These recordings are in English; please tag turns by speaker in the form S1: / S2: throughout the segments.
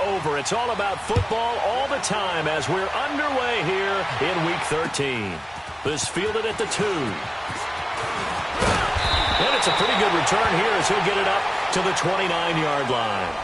S1: over. It's all about football all the time as we're underway here in Week 13. This fielded at the 2. And it's a pretty good return here as he'll get it up to the 29-yard line.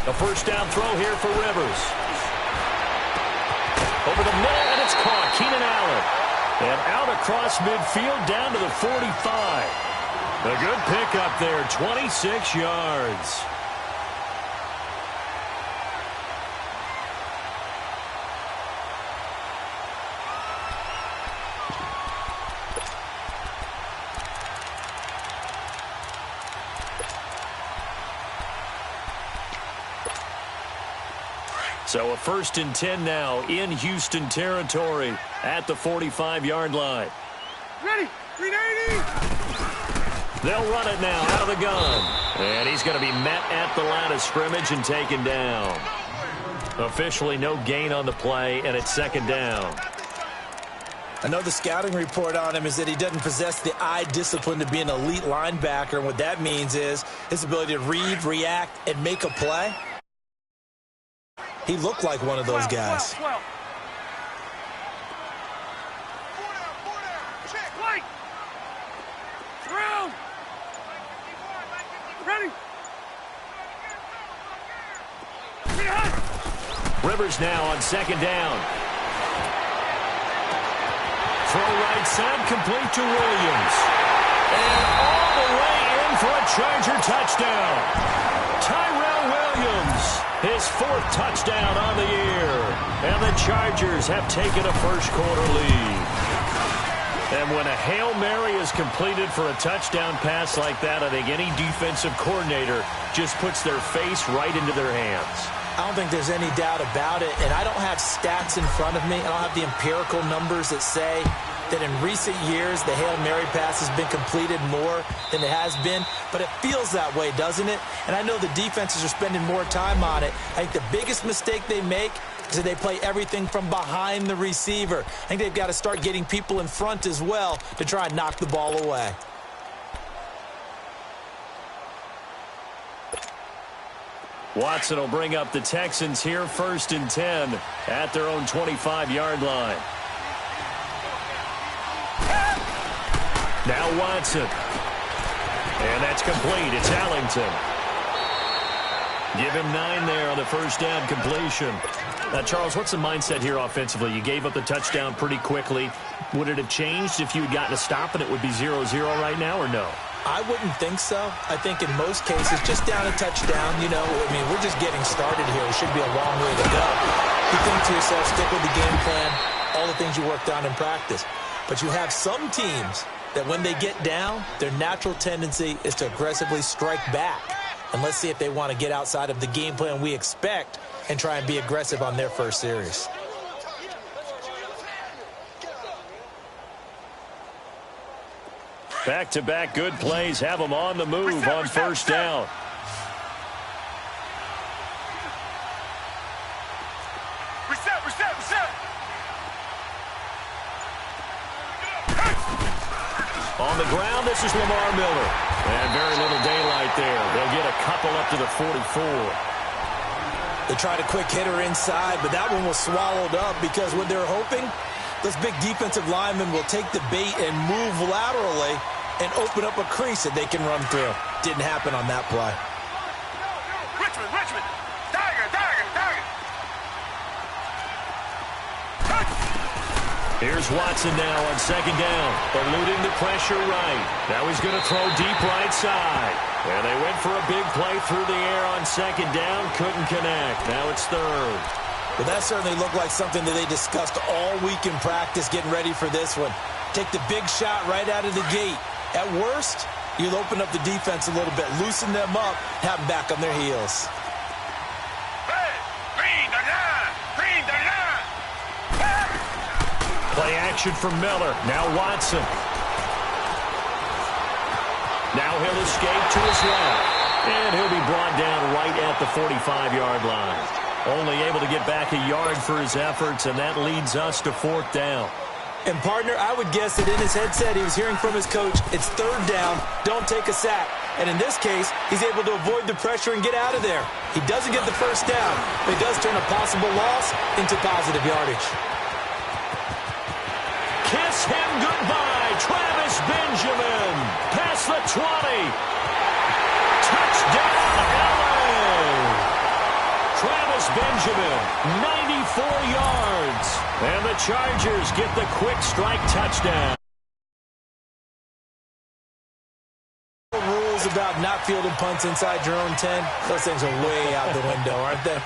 S1: A first down throw here for Rivers. Over the middle, and it's caught. Keenan Allen. And out across midfield down to the 45. A good pickup there, 26 yards. So a 1st and 10 now in Houston territory at the 45-yard line.
S2: Ready, 380.
S1: They'll run it now out of the gun. And he's going to be met at the line of scrimmage and taken down. Officially no gain on the play, and it's 2nd down.
S3: I know the scouting report on him is that he doesn't possess the eye discipline to be an elite linebacker. And what that means is his ability to read, react, and make a play. He looked like one of those guys.
S2: 12. Wait. Through. Ready.
S1: Rivers now on 2nd down. Throw right side, complete to Williams. And all the way in for a Charger touchdown. Tyrell Williams, his 4th touchdown on the year. And the Chargers have taken a first-quarter lead. And when a Hail Mary is completed for a touchdown pass like that, I think any defensive coordinator just puts their face right into their hands.
S3: I don't think there's any doubt about it, and I don't have stats in front of me. I don't have the empirical numbers that say that in recent years the Hail Mary pass has been completed more than it has been, but it feels that way, doesn't it? And I know the defenses are spending more time on it. I think the biggest mistake they make is that they play everything from behind the receiver. I think they've got to start getting people in front as well to try and knock the ball away.
S1: Watson will bring up the Texans here, 1st and 10 at their own 25-yard line. Now Watson. And that's complete. It's Ellington. Give him 9 there on the first down completion. Now, Charles, what's the mindset here offensively? You gave up the touchdown pretty quickly. Would it have changed if you had gotten a stop and it would be 0-0 right now, or no?
S3: I wouldn't think so. I think in most cases, just down a touchdown, you know, I mean, we're just getting started here. It should be a long way to go. You think to yourself, stick with the game plan, all the things you worked on in practice. But you have some teams that when they get down, their natural tendency is to aggressively strike back. And let's see if they want to get outside of the game plan we expect and try and be aggressive on their first series.
S1: Back-to-back good plays have them on the move on first down.
S2: Reset.
S1: On the ground, this is Lamar Miller. And very little daylight there. They'll get a couple up to the 44.
S3: They tried a quick hitter inside, but that one was swallowed up because what they're hoping, those big defensive linemen will take the bait and move laterally and open up a crease that they can run through. Didn't happen on that play.
S2: Richmond. Tiger.
S1: Here's Watson now on 2nd down. Eluding the pressure right. Now he's going to throw deep right side. And they went for a big play through the air on 2nd down. Couldn't connect. Now it's 3rd.
S3: Well, that certainly looked like something that they discussed all week in practice getting ready for this one. Take the big shot right out of the gate. At worst, you'll open up the defense a little bit, loosen them up, have them back on their heels.
S2: Hey, green the line! Green the line!
S1: Play action from Miller. Now Watson. Now he'll escape to his left. And he'll be brought down right at the 45-yard line. Only able to get back a yard for his efforts, and that leads us to 4th down.
S3: And, partner, I would guess that in his headset he was hearing from his coach, it's 3rd down, don't take a sack. And in this case, he's able to avoid the pressure and get out of there. He doesn't get the 1st down, but it does turn a possible loss into positive yardage.
S1: Kiss him goodbye, Travis Benjamin. Past the 20. Touchdown, LA! Travis Benjamin, 94 yards. And the Chargers get the quick strike touchdown.
S3: Rules about not fielding punts inside your own 10, those things are way out the window, aren't they?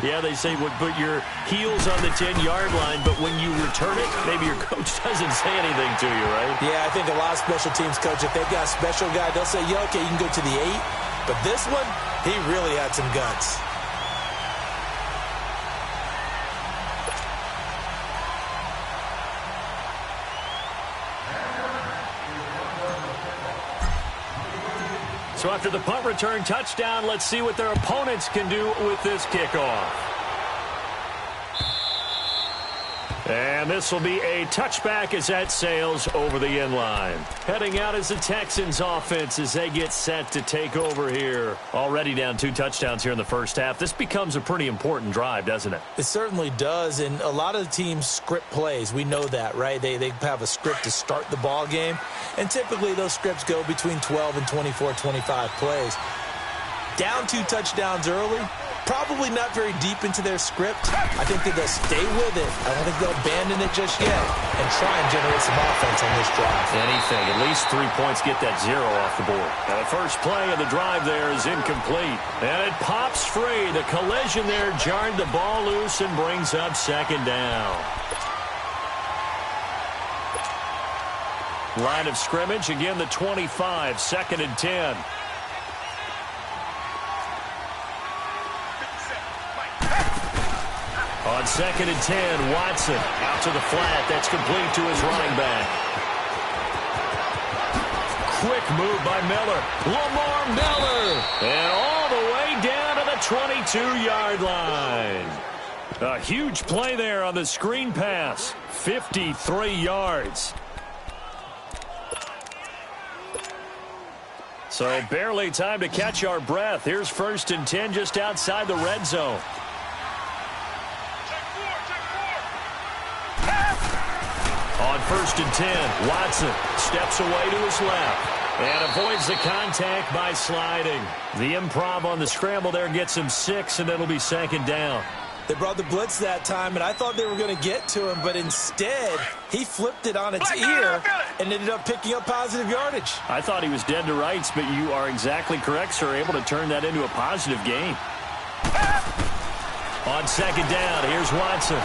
S1: Yeah, they say put your heels on the 10-yard line, but when you return it, maybe your coach doesn't say anything to you, right?
S3: Yeah, I think a lot of special teams coach, if they've got a special guy, they'll say, yeah, okay, you can go to the 8. But this one, he really had some guts.
S1: So after the punt return touchdown, let's see what their opponents can do with this kickoff. And this will be a touchback as that sails over the end line. Heading out is the Texans offense as they get set to take over here. Already down 2 touchdowns here in the first half. This becomes a pretty important drive, doesn't it?
S3: It certainly does, and a lot of the teams script plays. We know that, right? They have a script to start the ball game, and typically those scripts go between 12 and 24, 25 plays. Down 2 touchdowns early, probably not very deep into their script. I think that they'll stay with it. I don't think they'll abandon it just yet and try and generate some offense on this drive.
S1: Anything. At least 3 points, get that 0 off the board. Now the first play of the drive there is incomplete. And it pops free. The collision there jarred the ball loose and brings up 2nd down. Line of scrimmage, again the 25, 2nd and 10. On 2nd and 10, Watson out to the flat. That's complete to his running back. Quick move by Miller. Lamar Miller. And all the way down to the 22-yard line. A huge play there on the screen pass. 53 yards. So barely time to catch our breath. Here's 1st and 10 just outside the red zone. On 1st and 10, Watson steps away to his left and avoids the contact by sliding. The improv on the scramble there gets him 6, and it'll be 2nd down.
S3: They brought the blitz that time, and I thought they were going to get to him, but instead he flipped it on its ear and ended up picking up positive yardage.
S1: I thought he was dead to rights, but you are exactly correct, sir, able to turn that into a positive gain. On 2nd down, here's Watson.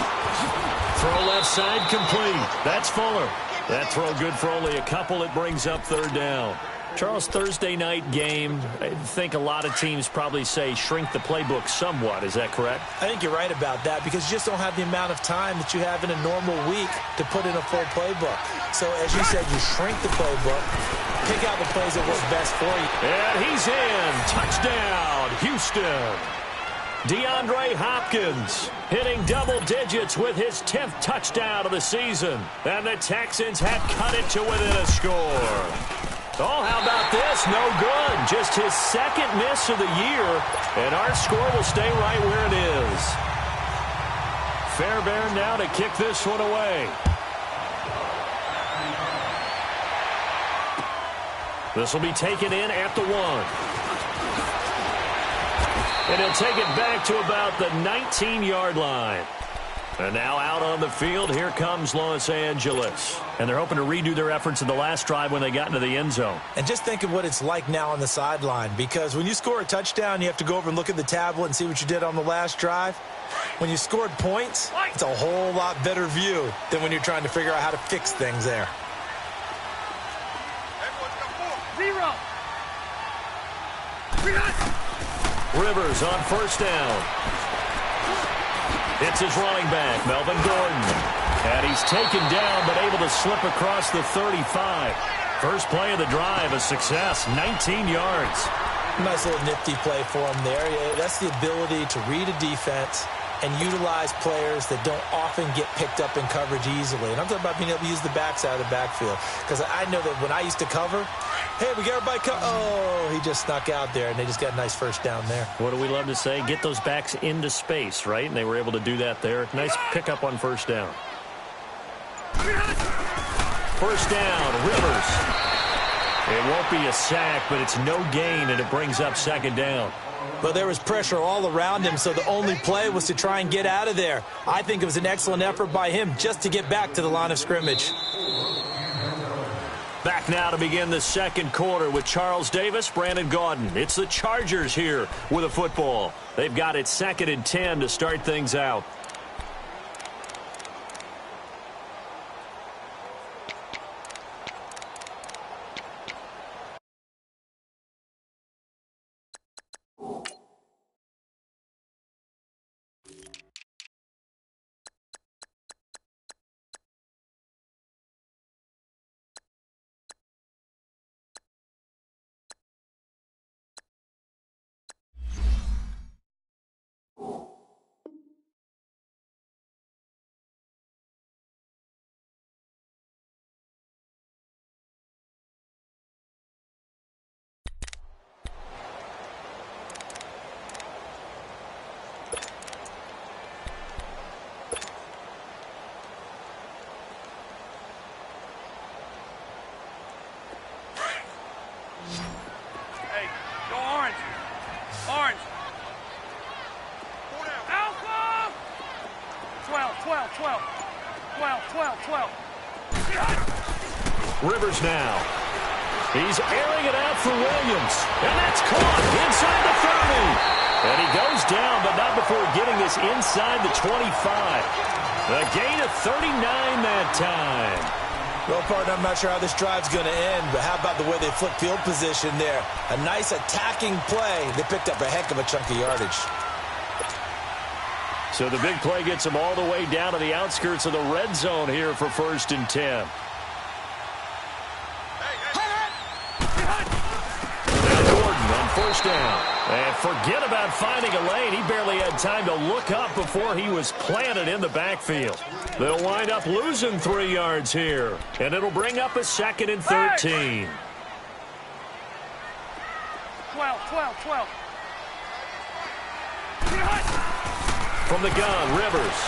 S1: Throw left side complete. That's Fuller. That throw good for only a couple. It brings up 3rd down. Charles, Thursday night game, I think a lot of teams probably say shrink the playbook somewhat. Is that correct?
S3: I think you're right about that because you just don't have the amount of time that you have in a normal week to put in a full playbook. So, as you said, you shrink the playbook, pick out the plays that work best for you.
S1: And he's in. Touchdown, Houston. DeAndre Hopkins hitting double digits with his 10th touchdown of the season. And the Texans have cut it to within a score. Oh, how about this? No good. Just his 2nd miss of the year. And our score will stay right where it is. Fairbairn now to kick this one away. This will be taken in at the 1. And he'll take it back to about the 19-yard line. And now out on the field, here comes Los Angeles. And they're hoping to redo their efforts in the last drive when they got into the end zone.
S3: And just think of what it's like now on the sideline, because when you score a touchdown, you have to go over and look at the tablet and see what you did on the last drive. When you scored points, it's a whole lot better view than when you're trying to figure out how to fix things there.
S2: Everyone
S1: Rivers on first down. It's his running back, Melvin Gordon. And he's taken down, but able to slip across the 35. First play of the drive, a success, 19 yards.
S3: Nice little nifty play for him there. That's the ability to read a defense and utilize players that don't often get picked up in coverage easily. And I'm talking about being able to use the backside of the backfield. Because I know that when I used to cover, hey, we got everybody oh, he just snuck out there, and they just got a nice first down there.
S1: What do we love to say? Get those backs into space, right? And they were able to do that there. Nice pickup on first down. First down, Rivers. It won't be a sack, but it's no gain, and it brings up second down.
S3: Well, there was pressure all around him, so the only play was to try and get out of there. I think it was an excellent effort by him just to get back to the line of scrimmage.
S1: Back now to begin the second quarter with Charles Davis, Brandon Gaudin. It's the Chargers here with a football. They've got it 2nd and 10 to start things out. Rivers now. He's airing it out for Williams. And that's caught inside the 30. And he goes down, but not before getting this inside the 25. A gain of 39 that time.
S3: Well, partner, I'm not sure how this drive's going to end, but how about the way they flip field position there? A nice attacking play. They picked up a heck of a chunk of yardage.
S1: So the big play gets them all the way down to the outskirts of the red zone here for 1st and 10. First down. And forget about finding a lane. He barely had time to look up before he was planted in the backfield. They'll wind up losing 3 yards here. And it'll bring up a 2nd and 13.
S2: 12.
S1: From the gun, Rivers.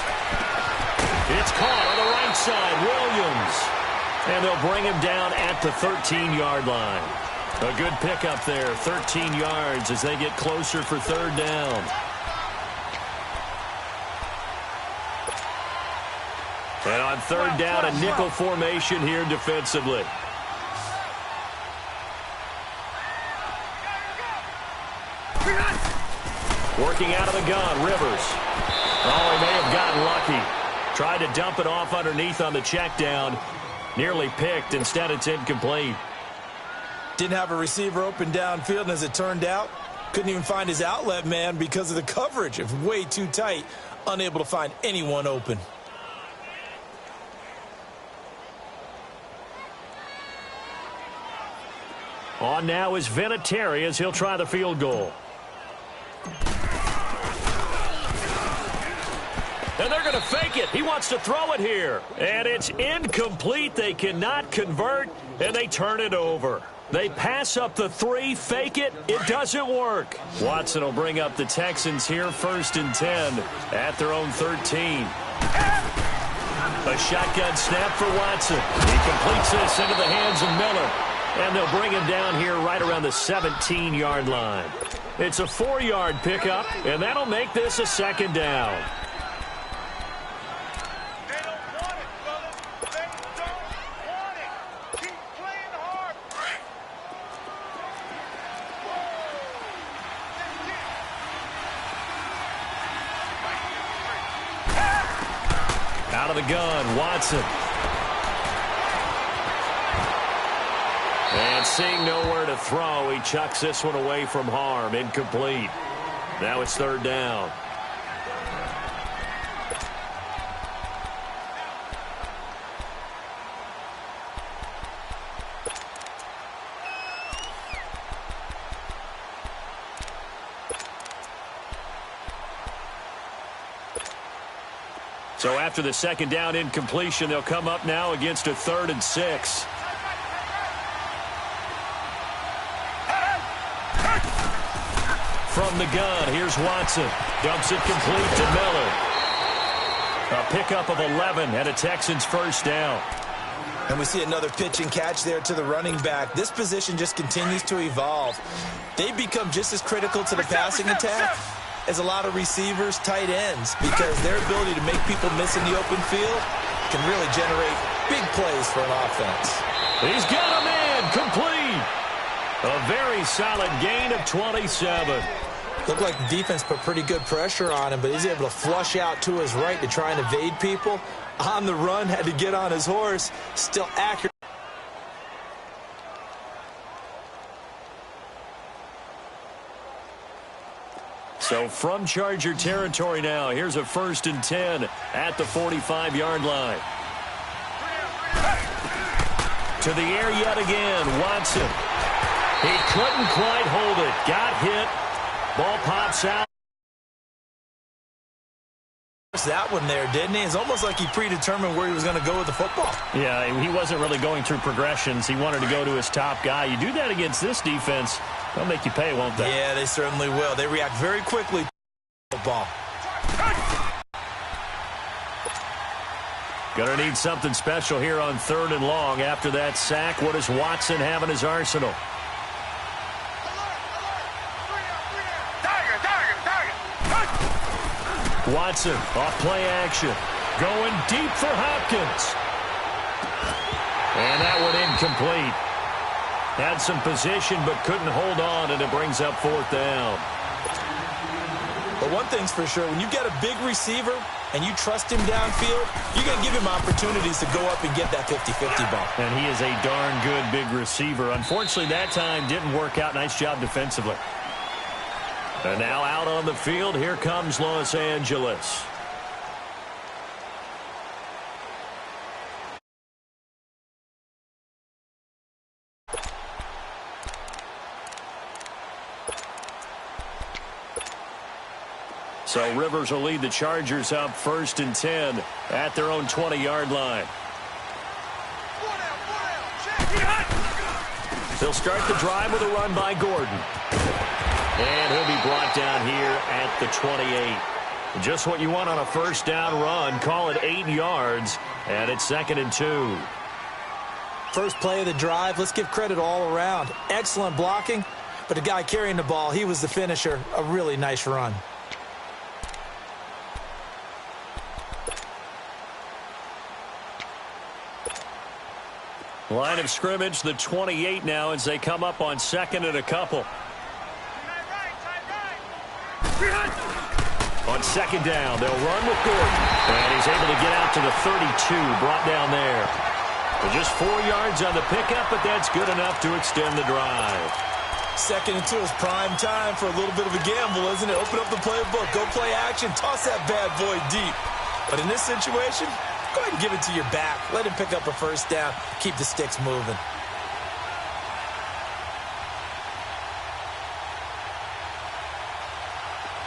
S1: It's caught on the right side, Williams. And they'll bring him down at the 13-yard line. A good pickup there, 13 yards as they get closer for 3rd down. And on 3rd down, a nickel formation here defensively. Working out of the gun, Rivers. Oh, he may have gotten lucky. Tried to dump it off underneath on the check down. Nearly picked. Instead, it's incomplete.
S3: Didn't have a receiver open downfield, and as it turned out, couldn't even find his outlet man because of the coverage. It was way too tight, unable to find anyone open.
S1: On now is Vinatieri as he'll try the field goal. And they're going to fake it. He wants to throw it here. And it's incomplete. They cannot convert, and they turn it over. They pass up the 3, fake it. It doesn't work. Watson will bring up the Texans here 1st and 10 at their own 13. A shotgun snap for Watson. He completes this into the hands of Miller. And they'll bring him down here right around the 17-yard line. It's a 4-yard pickup, and that'll make this a 2nd down. Out of the gun, Watson. And Seeing nowhere to throw, he chucks this one away from harm. Incomplete. Now it's third down. So after the second down incompletion, they'll come up now against a 3rd and 6. From the gun, here's Watson. Dumps it complete to Miller. A pickup of 11 and a Texans first down.
S3: And we see another pitch and catch there to the running back. This position just continues to evolve. They become just as critical to the passing attack as a lot of receivers, tight ends, because their ability to make people miss in the open field can really generate big plays for an offense.
S1: He's got a man complete. A very solid gain of 27.
S3: Looked like the defense put pretty good pressure on him, but he's able to flush out to his right to try and evade people. On the run, had to get on his horse. Still accurate.
S1: So from Charger territory now, here's a 1st and 10 at the 45-yard line. To the air yet again, Watson. He couldn't quite hold it. Got hit. Ball pops out.
S3: That one there, didn't he? It's almost like he predetermined where he was going to go with the football.
S1: Yeah, he wasn't really going through progressions. He wanted to go to his top guy. You do that against this defense, they'll make you pay, won't they?
S3: Yeah, they certainly will. They react very quickly to the football.
S1: Going to need something special here on 3rd and long. After that sack, what does Watson have in his arsenal? Watson off play action. Going deep for Hopkins. And that one incomplete. Had some position but couldn't hold on, and it brings up 4th down.
S3: But one thing's for sure, when you get a big receiver and you trust him downfield, you're going to give him opportunities to go up and get that 50-50 ball.
S1: And he is a darn good big receiver. Unfortunately, that time didn't work out. Nice job defensively. And now out on the field, here comes Los Angeles. So Rivers will lead the Chargers up 1st and 10 at their own 20-yard line. They'll start the drive with a run by Gordon. And he'll be brought down here at the 28. Just what you want on a 1st down run. Call it 8 yards, and it's 2nd and 2.
S3: First play of the drive, let's give credit all around. Excellent blocking, but the guy carrying the ball, he was the finisher. A really nice run.
S1: Line of scrimmage, the 28 now as they come up on 2nd and a couple. On 2nd down, they'll run with Gordon. And he's able to get out to the 32, brought down there. Just 4 yards on the pickup, but that's good enough to extend the drive.
S3: 2nd and 2 is prime time for a little bit of a gamble, isn't it? Open up the playbook, go play action, toss that bad boy deep. But in this situation, go ahead and give it to your back. Let him pick up a 1st down, keep the sticks moving.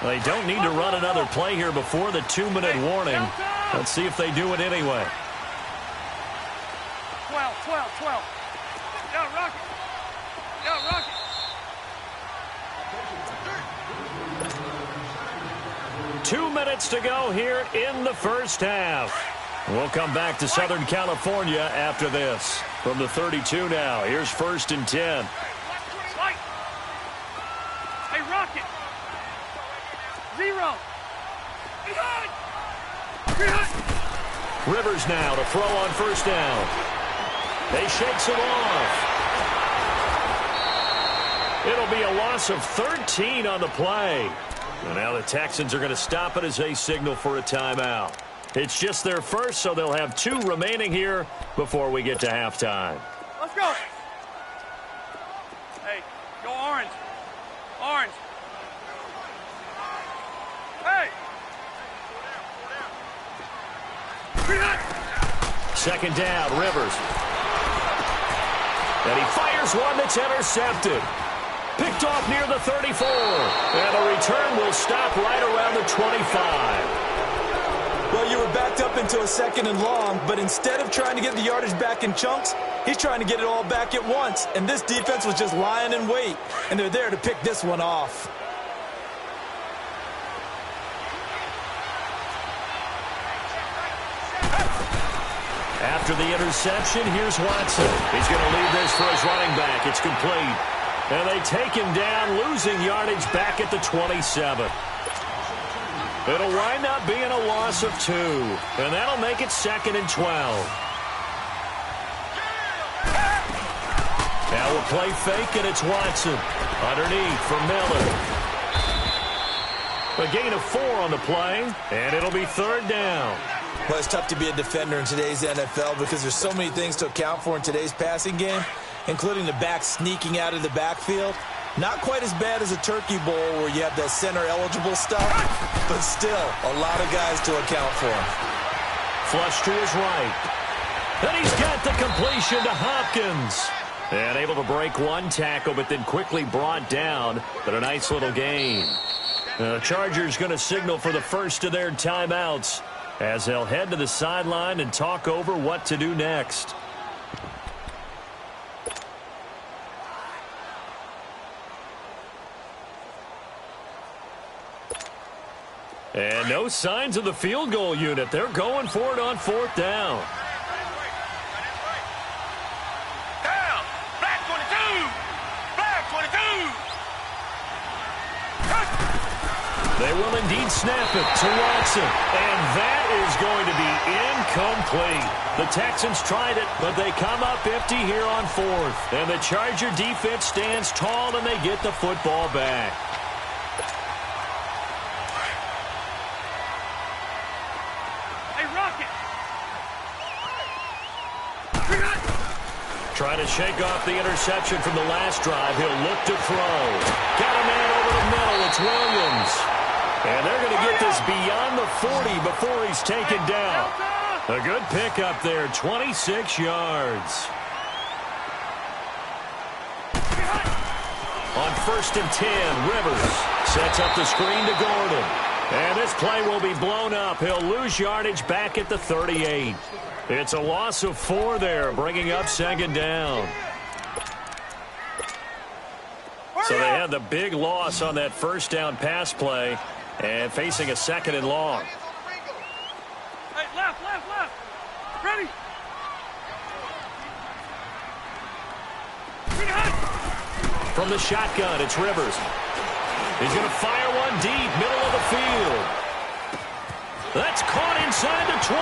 S1: They don't need to run another play here before the 2-minute warning. Let's see if they do it anyway.
S2: 12. Yo, Rocket.
S1: 2 minutes to go here in the 1st half. We'll come back to Southern California after this. From the 32 now, here's 1st and 10.
S2: Hey, Rocket. 0.
S1: Rivers now to throw on 1st down. They shakes it off. It'll be a loss of 13 on the play. And now the Texans are going to stop it as they signal for a timeout. It's just their first, so they'll have 2 remaining here before we get to halftime.
S2: Let's go. Hey, go orange. Orange. Hey!
S1: Second down, Rivers. And he fires one that's intercepted. Picked off near the 34. And the return will stop right around the 25.
S3: Well, you were backed up into a second and long, but instead of trying to get the yardage back in chunks, he's trying to get it all back at once. And this defense was just lying in wait, and they're there to pick this one off.
S1: After the interception, here's Watson. He's going to lead this for his running back. It's complete. And they take him down, losing yardage back at the 27. It'll wind up being a loss of 2. And that'll make it 2nd and 12. Now we'll play fake, and it's Watson. Underneath for Miller. A gain of 4 on the play, and it'll be 3rd down.
S3: Well, it's tough to be a defender in today's NFL because there's so many things to account for in today's passing game, including the back sneaking out of the backfield. Not quite as bad as a turkey bowl where you have the center-eligible stuff, but still a lot of guys to account for.
S1: Flush to his right. And he's got the completion to Hopkins. And able to break one tackle, but then quickly brought down. But a nice little gain. The Chargers going to signal for the first of their timeouts as they'll head to the sideline and talk over what to do next. And no signs of the field goal unit. They're going for it on 4th down.
S2: Down! Black 22! Black 22!
S1: They will indeed snap it to Watson. And that is going to be incomplete. The Texans tried it, but they come up empty here on 4th. And the Charger defense stands tall, and they get the football back. Trying to shake off the interception from the last drive. He'll look to throw. Got a man over the middle. It's Williams. And they're going to get this beyond the 40 before he's taken down. A good pickup there, 26 yards. On 1st and 10, Rivers sets up the screen to Gordon. And this play will be blown up. He'll lose yardage back at the 38. It's a loss of 4 there, bringing up 2nd down. So they had the big loss on that 1st down pass play and facing a 2nd and long.
S2: Hey, left. Ready?
S1: From the shotgun, it's Rivers. He's going to fire one deep, middle of the field. That's caught inside the 20.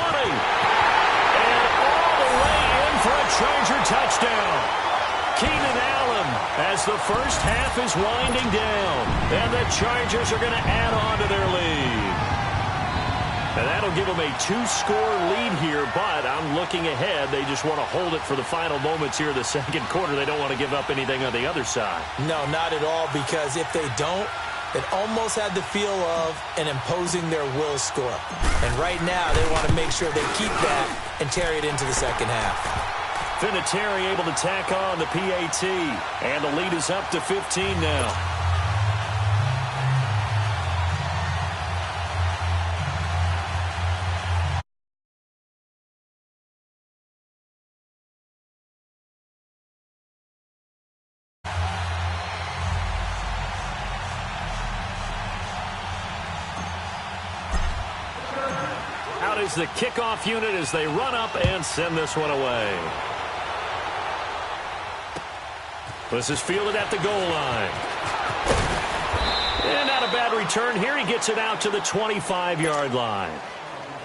S1: And all the way in for a Charger touchdown. Keenan Allen as the first half is winding down. And the Chargers are going to add on to their lead. And that'll give them a 2-score lead here, but I'm looking ahead. They just want to hold it for the final moments here in the 2nd quarter. They don't want to give up anything on the other side.
S3: No, not at all, because if they don't, it almost had the feel of an imposing their will score. And right now, they want to make sure they keep that and carry it into the 2nd half.
S1: Vinatieri able to tack on the PAT. And the lead is up to 15 now. Out is the kickoff unit as they run up and send this one away. This is fielded at the goal line. And not a bad return here. He gets it out to the 25-yard line.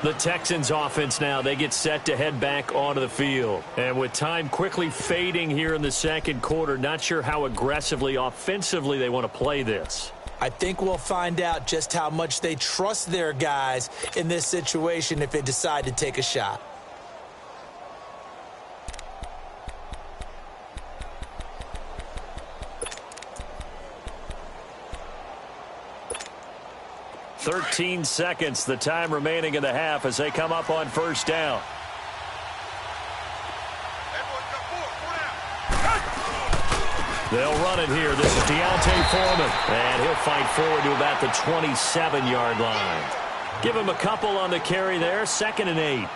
S1: The Texans offense now, they get set to head back onto the field. And with time quickly fading here in the 2nd quarter, not sure how aggressively, offensively they want to play this.
S3: I think we'll find out just how much they trust their guys in this situation if they decide to take a shot.
S1: 13 seconds, the time remaining in the half as they come up on first down. They'll run it here. This is Deontay Foreman. And he'll fight forward to about the 27-yard line. Give him a couple on the carry there. 2nd and 8.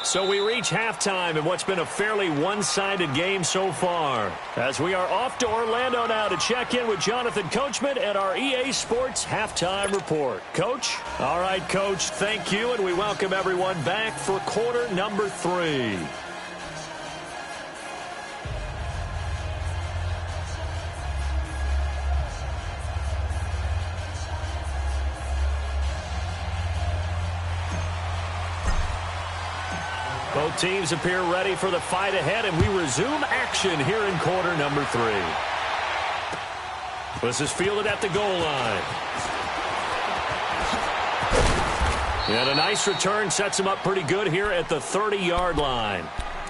S1: So we reach halftime in what's been a fairly one-sided game so far. As we are off to Orlando now to check in with Jonathan Coachman at our EA Sports Halftime Report. Coach? All right, Coach, thank you, and we welcome everyone back for quarter number 3. Both teams appear ready for the fight ahead, and we resume action here in quarter number 3. This is fielded at the goal line. And a nice return sets him up pretty good here at the 30-yard line.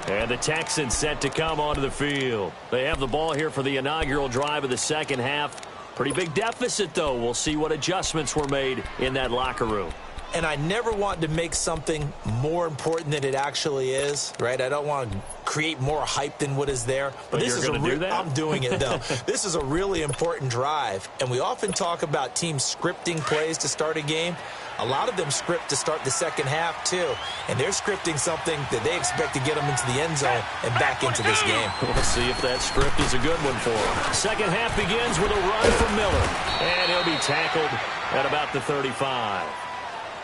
S1: And the Texans set to come onto the field. They have the ball here for the inaugural drive of the second half. Pretty big deficit, though. We'll see what adjustments were made in that locker room.
S3: And I never want to make something more important than it actually is, right? I don't want to create more hype than what is there.
S1: But this is do that?
S3: I'm doing it, though. This is a really important drive. And we often talk about teams scripting plays to start a game. A lot of them script to start the second half, too. And they're scripting something that they expect to get them into the end zone and back into this game.
S1: We'll see if that script is a good one for them. Second half begins with a run from Miller. And he'll be tackled at about the 35.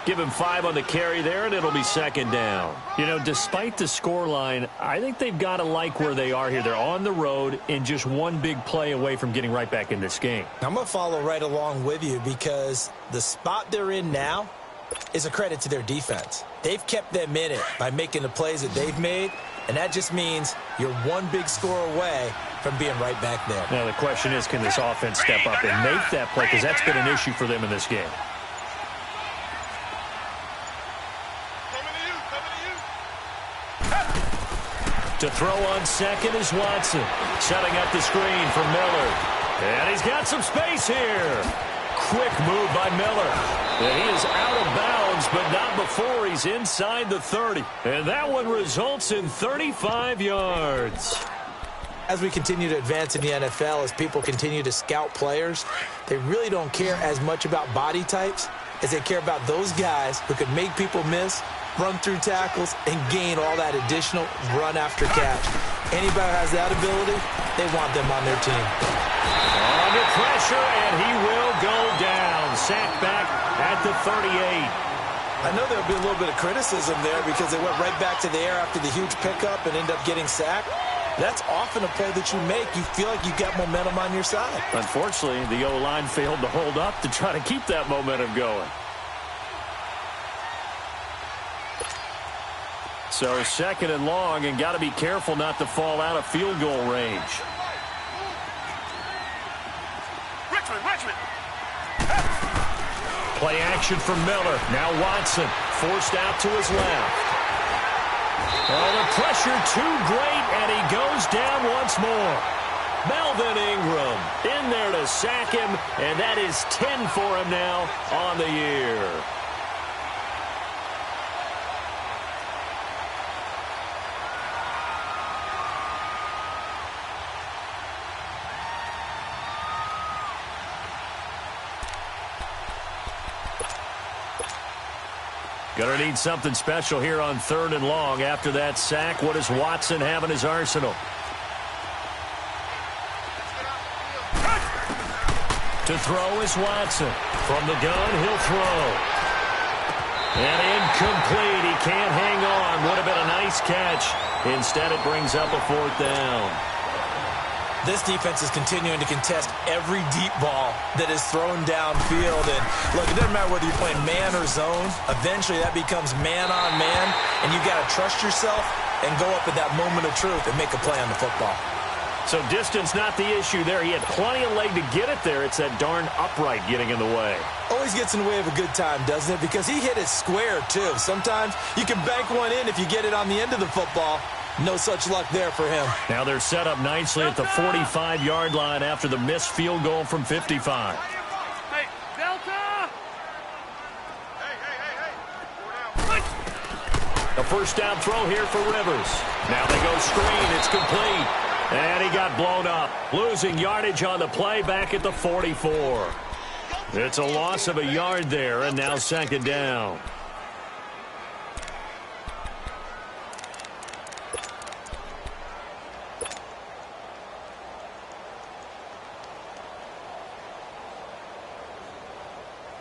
S1: Give him 5 on the carry there, and it'll be 2nd down. You know, despite the scoreline, I think they've got to like where they are here. They're on the road and just one big play away from getting right back in this game.
S3: I'm going to follow right along with you because the spot they're in now is a credit to their defense. They've kept them in it by making the plays that they've made, and that just means you're one big score away from being right back there.
S1: Now, the question is, can this offense step up and make that play? Because that's been an issue for them in this game. To throw on second is Watson. Setting up the screen for Miller. And he's got some space here. Quick move by Miller. And he is out of bounds, but not before he's inside the 30. And that one results in 35 yards.
S3: As we continue to advance in the NFL, as people continue to scout players, they really don't care as much about body types as they care about those guys who can make people miss, run through tackles, and gain all that additional run after catch. Anybody who has that ability, they want them on their team.
S1: Under pressure, and he will go down. Sacked back at the 38.
S3: I know there'll be a little bit of criticism there because they went right back to the air after the huge pickup and end up getting sacked. That's often a play that you make. You feel like you've got momentum on your side.
S1: Unfortunately, the O-line failed to hold up to try to keep that momentum going. So 2nd and long, and got to be careful not to fall out of field goal range.
S2: Richmond.
S1: Play action from Miller. Now Watson forced out to his left. Oh, the pressure too great, and he goes down once more. Melvin Ingram in there to sack him, and that is 10 for him now on the year. Going to need something special here on 3rd and long. After that sack, what does Watson have in his arsenal? To throw is Watson. From the gun, he'll throw. And incomplete. He can't hang on. Would have been a nice catch. Instead, it brings up a 4th down.
S3: This defense is continuing to contest every deep ball that is thrown downfield. And look, it doesn't matter whether you're playing man or zone. Eventually, that becomes man on man. And you got to trust yourself and go up at that moment of truth and make a play on the football.
S1: So distance not the issue there. He had plenty of leg to get it there. It's that darn upright getting in the way.
S3: Always gets in the way of a good time, doesn't it? Because he hit it square, too. Sometimes you can bank one in if you get it on the end of the football. No such luck there for him.
S1: Now they're set up nicely at the 45-yard line after the missed field goal from 55. first down throw here for Rivers. Now they go screen. It's complete. And he got blown up. Losing yardage on the play back at the 44. It's a loss of a yard there, and now second down.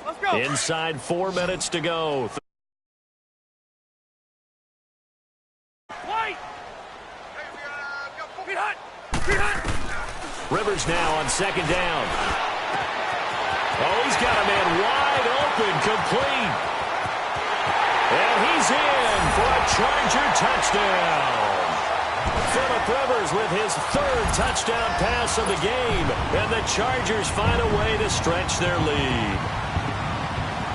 S2: Let's go.
S1: Inside 4 minutes to go. Rivers now on second down. Oh, he's got a man wide open, complete. And he's in for a Charger touchdown. Phillip Rivers with his third touchdown pass of the game. And the Chargers find a way to stretch their lead.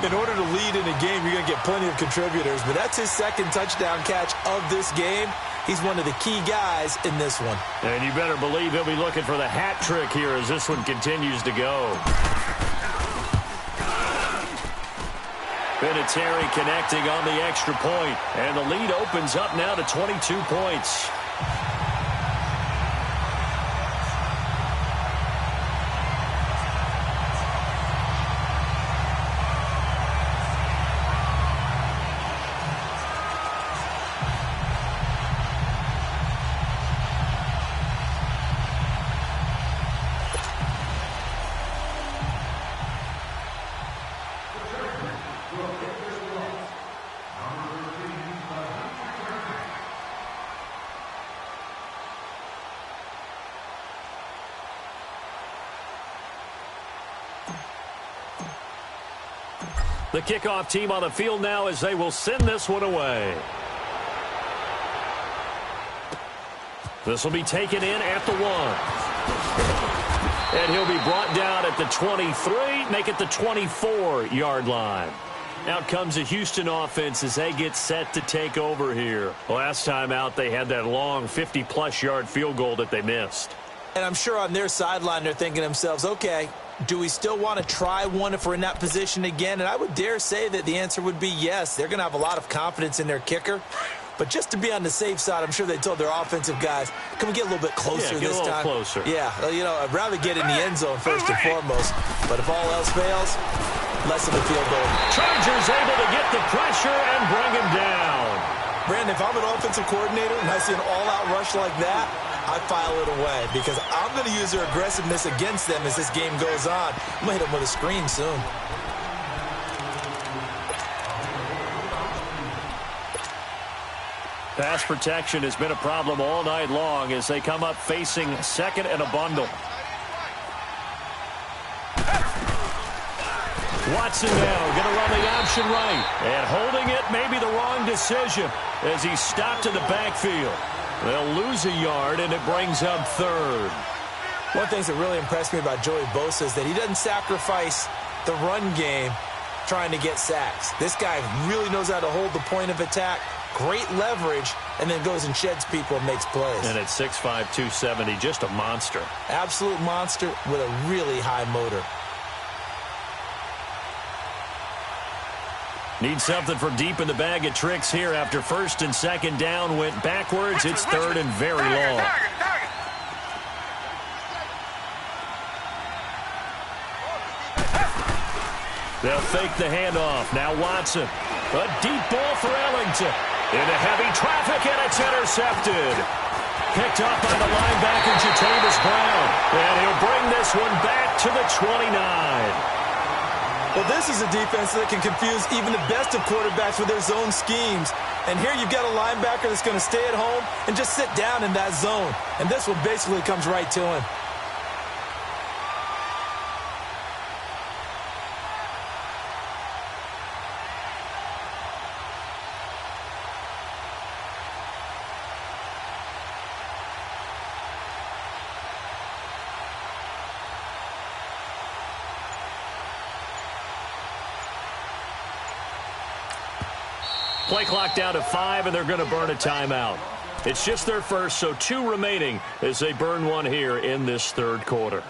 S3: In order to lead in a game, you're going to get plenty of contributors. But that's his second touchdown catch of this game. He's one of the key guys in this one.
S1: And you better believe he'll be looking for the hat trick here as this one continues to go. Vinatieri connecting on the extra point. And the lead opens up now to 22 points. The kickoff team on the field now as they will send this one away. This will be taken in at the 1. And he'll be brought down at the 23, make it the 24-yard line. Out comes the Houston offense as they get set to take over here. Last time out, they had that long 50-plus yard field goal that they missed.
S3: And I'm sure on their sideline they're thinking to themselves, okay, do we still want to try one if we're in that position again? And I would dare say that the answer would be yes. They're going to have a lot of confidence in their kicker. But just to be on the safe side, I'm sure they told their offensive guys, can we get a little bit closer this time?
S1: Closer.
S3: Yeah, you know, I'd rather get in the end zone first and foremost. But if all else fails, less of a field goal.
S1: Chargers able to get the pressure and bring him down.
S3: Brandon, if I'm an offensive coordinator and I see an all-out rush like that, I file it away because I'm going to use their aggressiveness against them as this game goes on. I'm going to hit them with a screen soon.
S1: Pass protection has been a problem all night long as they come up facing second and a bundle. Watson now going to run the option right. And holding it may be the wrong decision as he's stopped in the backfield. They'll lose a yard, and it brings up third.
S3: One thing that really impressed me about Joey Bosa is that he doesn't sacrifice the run game trying to get sacks. This guy really knows how to hold the point of attack, great leverage, and then goes and sheds people and makes plays.
S1: And at 6'5", 270, just a monster.
S3: Absolute monster with a really high motor.
S1: Need something for deep in the bag of tricks here after first and second down went backwards. It's third and very long. They'll fake the handoff. Now Watson. A deep ball for Ellington. Into heavy traffic, and it's intercepted. Picked up by the linebacker, Jatavis Brown. And he'll bring this one back to the 29.
S3: Well, this is a defense that can confuse even the best of quarterbacks with their zone schemes. And here you've got a linebacker that's going to stay at home and just sit down in that zone. And this one basically comes right to him.
S1: Play clock down to 5, and they're going to burn a timeout. It's just their first, so 2 remaining as they burn one here in this third quarter.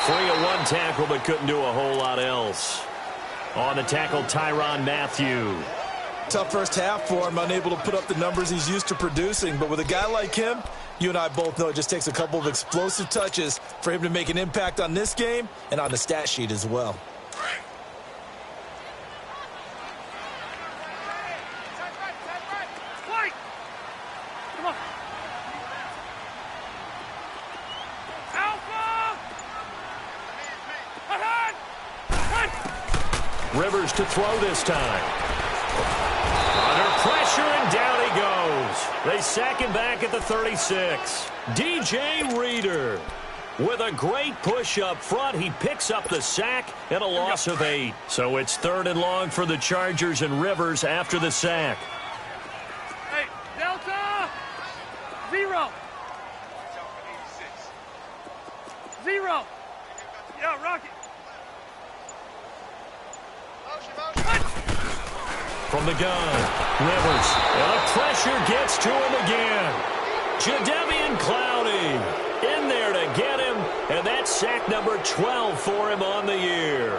S1: Free of one tackle, but couldn't do a whole lot else. On the tackle, Tyrann Mathieu.
S3: Tough first half for him, unable to put up the numbers he's used to producing. But with a guy like him, you and I both know it just takes a couple of explosive touches for him to make an impact on this game and on the stat sheet as well.
S1: Rivers to throw this time. Under pressure, and down he goes. They sack him back at the 36. DJ Reader with a great push up front. He picks up the sack and a loss of 8. So it's 3rd and long for the Chargers and Rivers after the sack.
S4: Hey, Delta! 0. 0. Yeah, Rocket.
S1: From the gun, Rivers. And the pressure gets to him again. Jadeveon Clowney in there to get him. And that's sack number 12 for him on the year.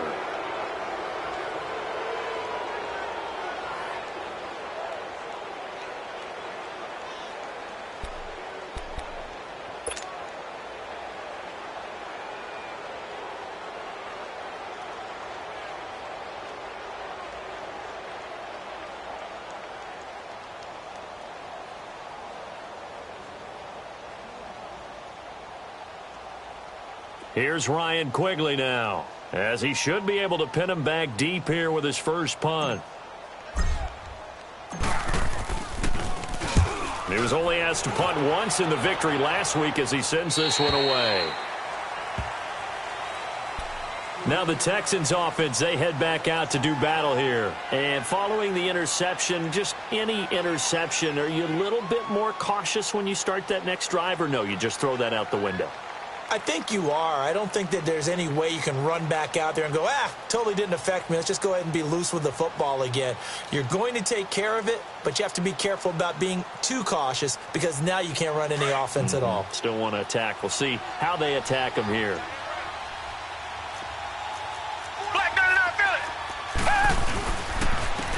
S1: Here's Ryan Quigley now, as he should be able to pin him back deep here with his first punt. He was only asked to punt once in the victory last week as he sends this one away. Now the Texans offense, they head back out to do battle here. And following the interception, just any interception, are you a little bit more cautious when you start that next drive, or no, you just throw that out the window?
S3: I think you are. I don't think that there's any way you can run back out there and go, totally didn't affect me. Let's just go ahead and be loose with the football again. You're going to take care of it, but you have to be careful about being too cautious because now you can't run any offense at all.
S1: Still want to attack. We'll see how they attack him here.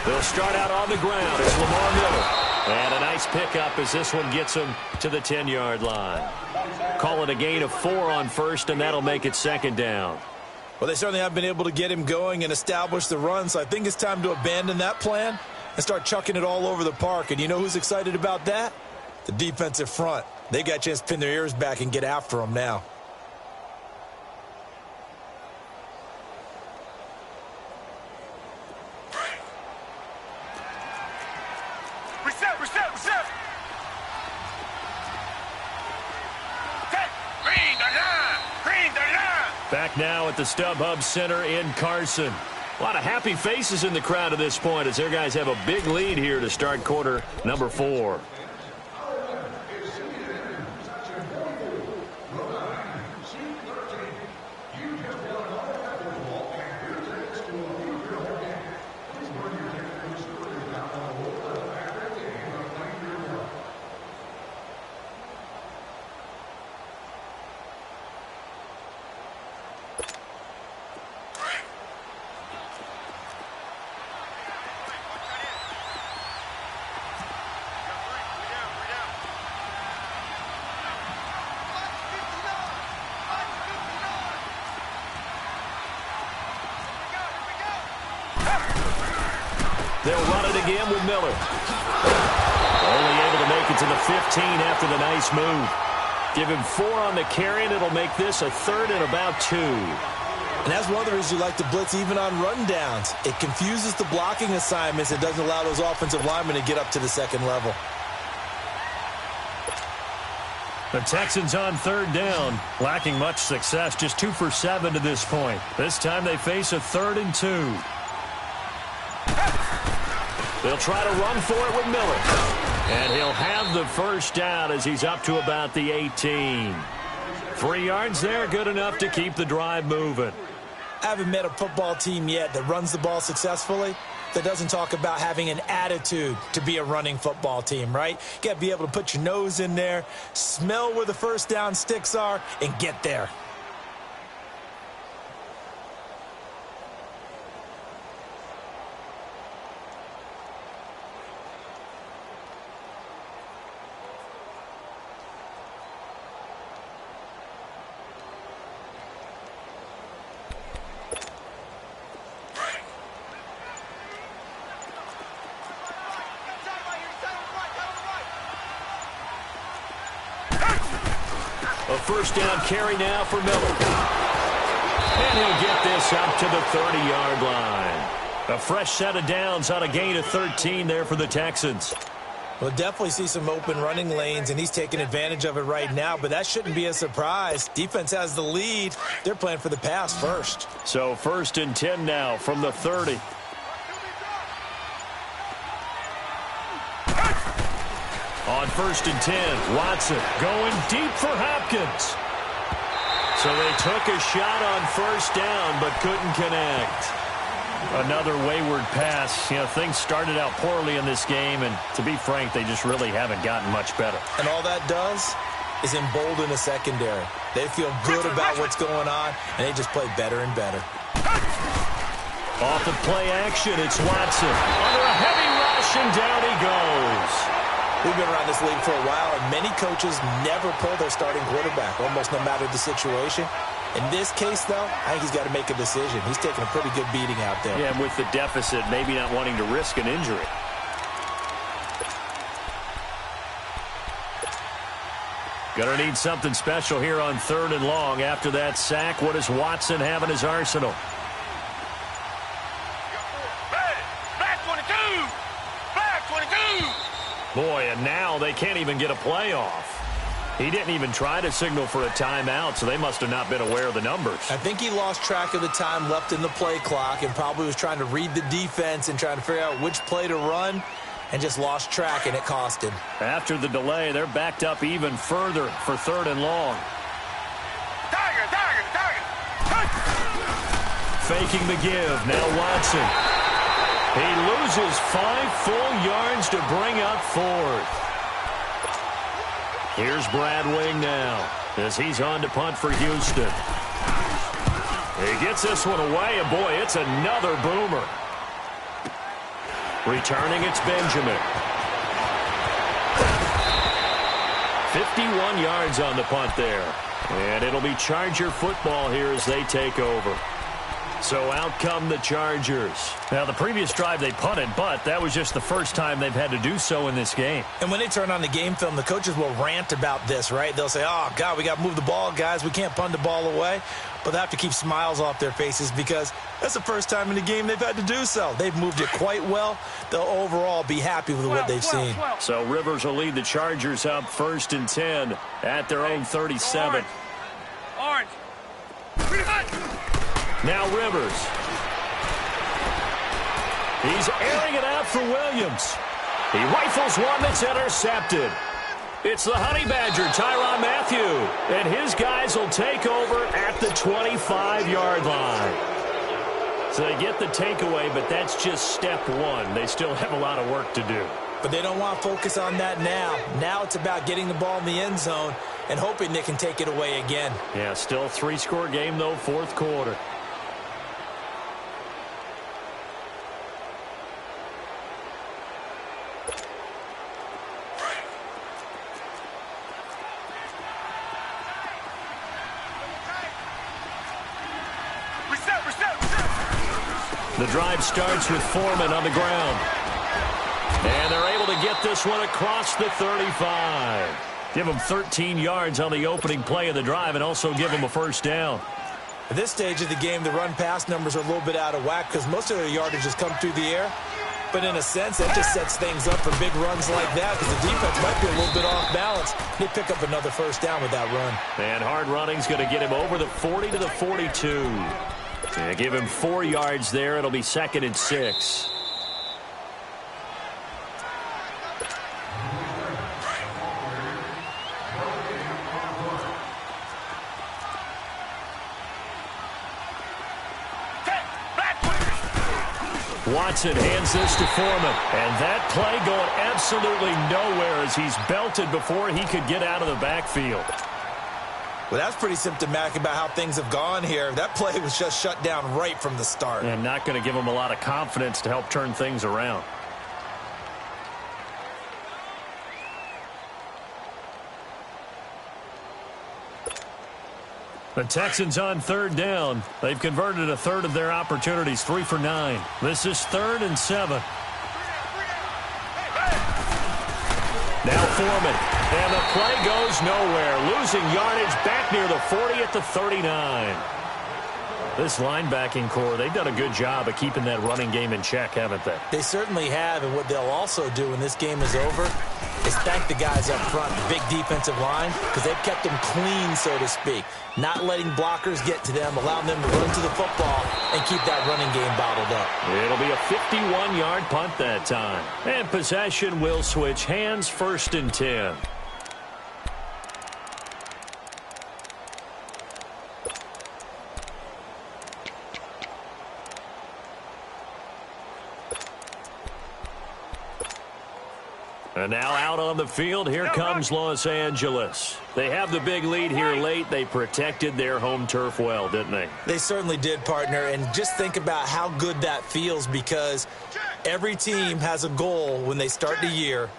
S1: They'll start out on the ground. It's Lamar Miller. And a nice pickup as this one gets him to the 10-yard line. Call it a gain of 4 on first, and that'll make it 2nd down.
S3: Well, they certainly have been able to get him going and establish the run, so I think it's time to abandon that plan and start chucking it all over the park. And you know who's excited about that? The defensive front. They got a chance to pin their ears back and get after him now.
S1: Back now at the StubHub Center in Carson. A lot of happy faces in the crowd at this point as their guys have a big lead here to start quarter number 4. They'll run it again with Miller. Only able to make it to the 15 after the nice move. Give him 4 on the carry, and it'll make this a 3rd and about 2.
S3: And that's one of the reasons you like to blitz even on rundowns. It confuses the blocking assignments. It doesn't allow those offensive linemen to get up to the 2nd level.
S1: The Texans on 3rd down, lacking much success, just 2 for 7 to this point. This time they face a 3rd and 2. They'll try to run for it with Miller. And he'll have the first down as he's up to about the 18. 3 yards there, good enough to keep the drive moving.
S3: I haven't met a football team yet that runs the ball successfully that doesn't talk about having an attitude to be a running football team, right? You got to be able to put your nose in there, smell where the first down sticks are, and get there.
S1: A first down carry now for Miller. And he'll get this up to the 30-yard line. A fresh set of downs on a gain of 13 there for the Texans.
S3: We'll definitely see some open running lanes, and he's taking advantage of it right now, but that shouldn't be a surprise. Defense has the lead. They're playing for the pass first.
S1: So 1st and 10 now from the 30. On 1st and 10, Watson going deep for Hopkins. So they took a shot on first down, but couldn't connect. Another wayward pass. You know, things started out poorly in this game, and to be frank, they just really haven't gotten much better.
S3: And all that does is embolden the secondary. They feel good about what's going on, and they just play better and better.
S1: Off of play action, it's Watson. Under a heavy rush, and down he goes.
S3: We've been around this league for a while, and many coaches never pull their starting quarterback, almost no matter the situation. In this case, though, I think he's got to make a decision. He's taking a pretty good beating out there.
S1: Yeah, and with the deficit, maybe not wanting to risk an injury. Gonna need something special here on 3rd and long. After that sack, what does Watson have in his arsenal?
S2: Back 22! Back 22!
S1: Boy, and now they can't even get a play off. He didn't even try to signal for a timeout, so they must have not been aware of the numbers.
S3: I think he lost track of the time left in the play clock and probably was trying to read the defense and trying to figure out which play to run and just lost track, and it cost him.
S1: After the delay, they're backed up even further for 3rd and long.
S2: Tiger!
S1: Faking the give. Now Watson. He loses 5 full yards to bring up 4th. Here's Brad Wing now as he's on to punt for Houston. He gets this one away, and boy, it's another boomer. Returning, it's Benjamin. 51 yards on the punt there. And it'll be Charger football here as they take over. So out come the Chargers. Now, the previous drive they punted, but that was just the first time they've had to do so in this game.
S3: And when they turn on the game film, the coaches will rant about this, right? They'll say, oh, God, we got to move the ball, guys. We can't punt the ball away. But they have to keep smiles off their faces because that's the first time in the game they've had to do so. They've moved it quite well. They'll overall be happy with what they've seen.
S1: So Rivers will lead the Chargers up 1st and 10 at their own 37.
S4: Orange.
S1: Now Rivers. He's airing it out for Williams. He rifles one that's intercepted. It's the Honey Badger, Tyrann Mathieu. And his guys will take over at the 25-yard line. So they get the takeaway, but that's just step one. They still have a lot of work to do.
S3: But they don't want to focus on that now. Now it's about getting the ball in the end zone and hoping they can take it away again.
S1: Yeah, still 3-score game, though, 4th quarter. The drive starts with Foreman on the ground. And they're able to get this one across the 35. Give them 13 yards on the opening play of the drive and also give them a first down.
S3: At this stage of the game, the run-pass numbers are a little bit out of whack because most of their yardage has come through the air. But in a sense, that just sets things up for big runs like that because the defense might be a little bit off balance. They pick up another first down with that run.
S1: And hard running's going to get him over the 40 to the 42. Yeah, give him 4 yards there. It'll be 2nd and 6. Watson hands this to Foreman. And that play going absolutely nowhere as he's belted before he could get out of the backfield.
S3: Well, that's pretty symptomatic about how things have gone here. That play was just shut down right from the start.
S1: And not going to give him a lot of confidence to help turn things around. The Texans on 3rd down. They've converted a third of their opportunities, 3 for 9. This is 3rd and 7. Now Foreman. And the play goes nowhere. Losing yardage back near the 40 at the 39. This linebacking core, they've done a good job of keeping that running game in check, haven't they?
S3: They certainly have, and what they'll also do when this game is over is thank the guys up front, the big defensive line, because they've kept them clean, so to speak. Not letting blockers get to them, allowing them to run to the football and keep that running game bottled up.
S1: It'll be a 51-yard punt that time. And possession will switch hands, 1st and 10. And now out on the field, here comes Los Angeles. They have the big lead here late. They protected their home turf well, didn't they?
S3: They certainly did, partner. And just think about how good that feels, because every team has a goal when they start the year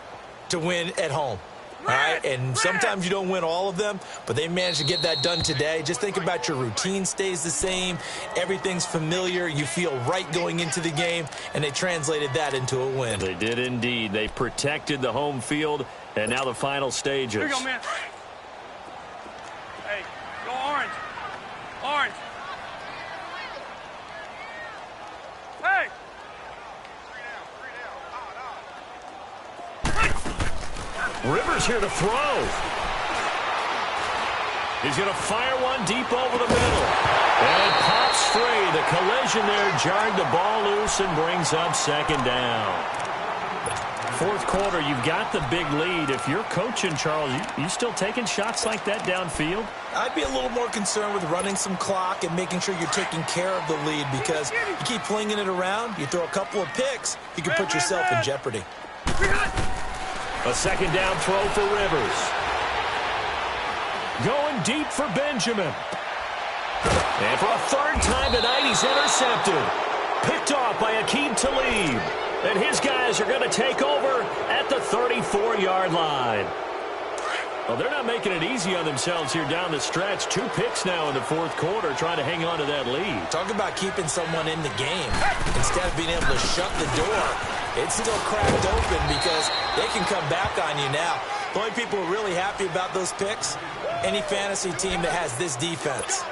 S3: to win at home. All right, and sometimes you don't win all of them, but they managed to get that done today. Just think about your routine stays the same. Everything's familiar. You feel right going into the game, and they translated that into a win.
S1: They did indeed. They protected the home field, and now the final stages.
S4: Here you go, man. Hey, go orange. Orange. Hey.
S1: Rivers here to throw. He's going to fire one deep over the middle. And it pops free. The collision there jarred the ball loose and brings up 2nd down. 4th quarter, you've got the big lead. If you're coaching, Charles, you still taking shots like that downfield?
S3: I'd be a little more concerned with running some clock and making sure you're taking care of the lead, because you keep flinging it around, you throw a couple of picks, you can put yourself in jeopardy.
S1: A 2nd down throw for Rivers. Going deep for Benjamin. And for a 3rd time tonight, he's intercepted. Picked off by Aqib Talib. And his guys are going to take over at the 34-yard line. Well, they're not making it easy on themselves here down the stretch. 2 picks now in the 4th quarter, trying to hang on to that lead.
S3: Talk about keeping someone in the game. Instead of being able to shut the door, it's still cracked open, because they can come back on you now. The only people who are really happy about those picks, any fantasy team that has this defense.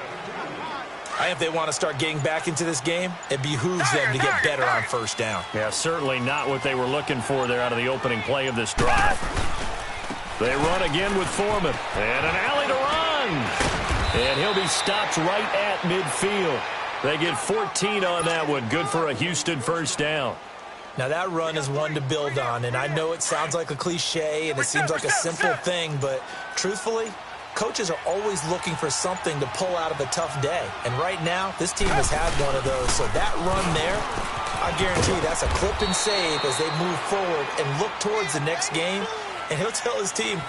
S3: I think if they want to start getting back into this game, it behooves them to get better on 1st down.
S1: Yeah, certainly not what they were looking for there out of the opening play of this drive. They run again with Foreman. And an alley to run. And he'll be stopped right at midfield. They get 14 on that one. Good for a Houston 1st down.
S3: Now, that run is one to build on, and I know it sounds like a cliche and it seems like a simple thing, but truthfully, coaches are always looking for something to pull out of a tough day. And right now, this team has had one of those. So that run there, I guarantee you that's a clip and save as they move forward and look towards the next game. And he'll tell his team,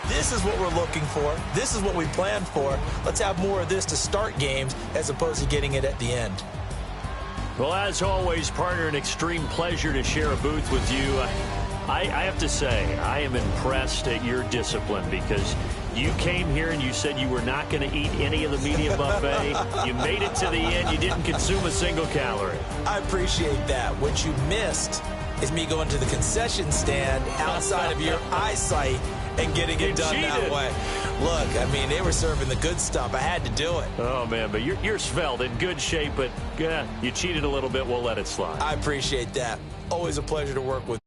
S3: this is what we're looking for. This is what we planned for. Let's have more of this to start games as opposed to getting it at the end.
S1: Well, as always, partner, an extreme pleasure to share a booth with you. I have to say, I am impressed at your discipline, because you came here and you said you were not going to eat any of the medium buffet. You made it to the end. You didn't consume a single calorie.
S3: I appreciate that. What you missed is me going to the concession stand outside of your eyesight and getting it done that way. Look, I mean, they were serving the good stuff. I had to do it.
S1: Oh, man, but you're svelte, in good shape, but you cheated a little bit. We'll let it slide.
S3: I appreciate that. Always a pleasure to work with.